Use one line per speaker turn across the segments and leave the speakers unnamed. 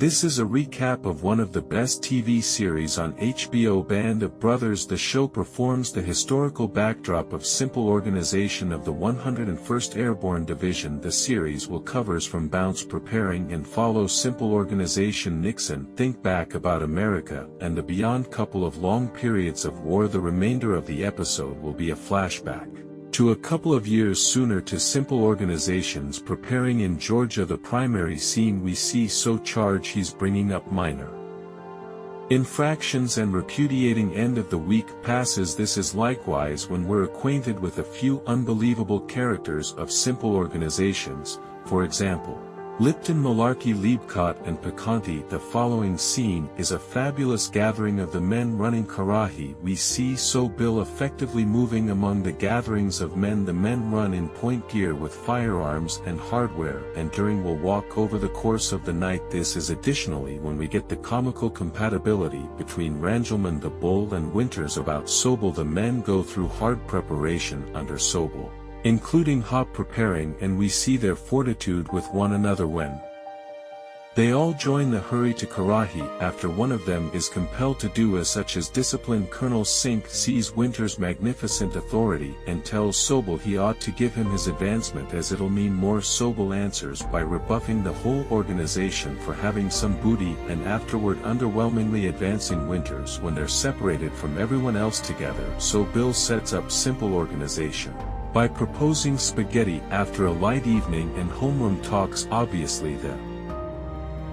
This is a recap of one of the best TV series on HBO, Band of Brothers. The show performs the historical backdrop of simple organization of the 101st Airborne Division. The series will covers from Bounce preparing and follow simple organization Nixon, think back about America, and the beyond couple of long periods of war. The remainder of the episode will be a flashback to a couple of years sooner to simple organizations preparing in Georgia. The primary scene we see so charge he's bringing up minor infractions and repudiating. End of the week passes. This is likewise when we're acquainted with a few unbelievable characters of simple organizations, for example, Lipton, Malarkey, Liebkot and Picanti. The following scene is a fabulous gathering of the men running Karahi. We see So Bill effectively moving among the gatherings of men. The men run in point gear with firearms and hardware, and during will walk over the course of the night. This is additionally when we get the comical compatibility between Rangelman the Bull and Winters about Sobel. The men go through hard preparation under Sobel, including hop preparing, and we see their fortitude with one another when they all join the hurry to Karahi after one of them is compelled to do as such as discipline. Colonel Sink sees Winters' magnificent authority and tells Sobel he ought to give him his advancement as it'll mean more. Sobel answers by rebuffing the whole organization for having some booty and afterward underwhelmingly advancing Winters when they're separated from everyone else together. So Bill sets up simple organization by proposing spaghetti after a light evening and homeroom talks. Obviously the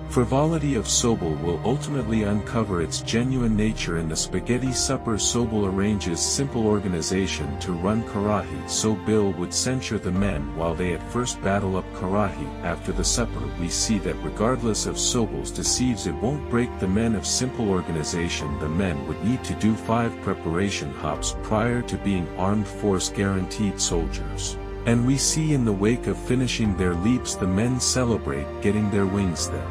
frivolity of Sobel will ultimately uncover its genuine nature in the spaghetti supper. Sobel arranges simple organization to run Karahi so Bill would censure the men while they at first battle up Karahi. After the supper we see that regardless of Sobel's deceives, it won't break the men of simple organization. The men would need to do 5 preparation hops prior to being armed force guaranteed soldiers, and we see in the wake of finishing their leaps the men celebrate getting their wings. The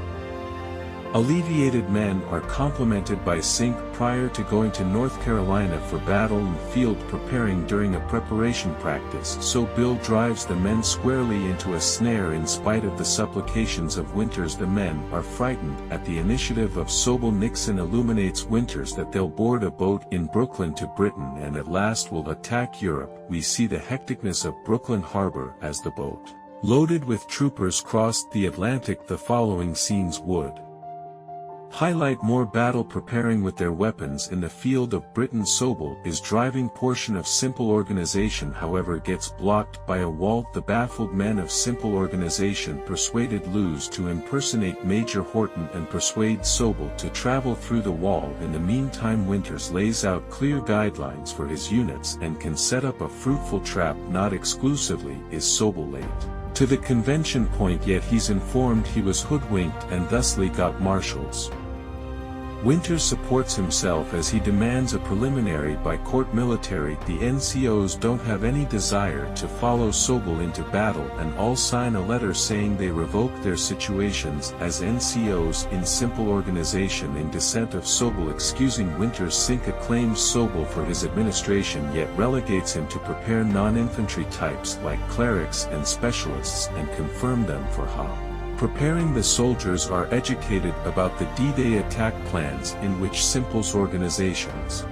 alleviated men are complimented by Sink prior to going to North Carolina for battle and field preparing during a preparation practice. So Bill drives the men squarely into a snare in spite of the supplications of Winters. The men are frightened at the initiative of Sobel. Nixon illuminates Winters that they'll board a boat in Brooklyn to Britain and at last will attack Europe. We see the hecticness of Brooklyn Harbor as the boat, loaded with troopers, crossed the Atlantic. The following scenes would highlight more battle preparing with their weapons in the field of Britain. Sobel is driving portion of simple organization, however gets blocked by a wall. The baffled men of simple organization persuaded Lewis to impersonate Major Horton and persuade Sobel to travel through the wall. In the meantime Winters lays out clear guidelines for his units and can set up a fruitful trap. Not exclusively is Sobel late to the convention point, yet he's informed he was hoodwinked and thusly got marshals. Winters supports himself as he demands a preliminary by court military. The NCOs don't have any desire to follow Sobel into battle and all sign a letter saying they revoke their situations as NCOs in simple organization in dissent of Sobel excusing Winters. Sink acclaims Sobel for his administration yet relegates him to prepare non-infantry types like clerics and specialists and confirm them for hop preparing. The soldiers are educated about the D-Day attack plans in which Simple's organizations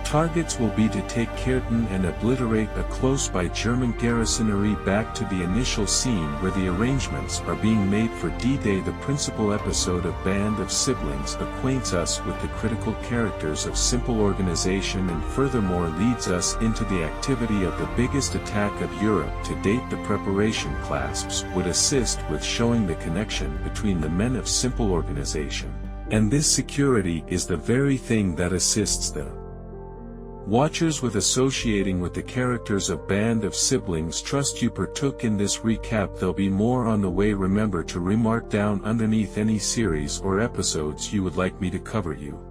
targets will be to take Kärnten and obliterate a close-by German garrisonry. Back to the initial scene where the arrangements are being made for D-Day. The principal episode of Band of Siblings acquaints us with the critical characters of simple organization and furthermore leads us into the activity of the biggest attack of Europe to date. The preparation clasps would assist with showing the connection between the men of simple organization, and this security is the very thing that assists the watchers with associating with the characters of Band of Siblings. Trust you partook in this recap. There'll be more on the way. Remember to remark down underneath any series or episodes you would like me to cover you.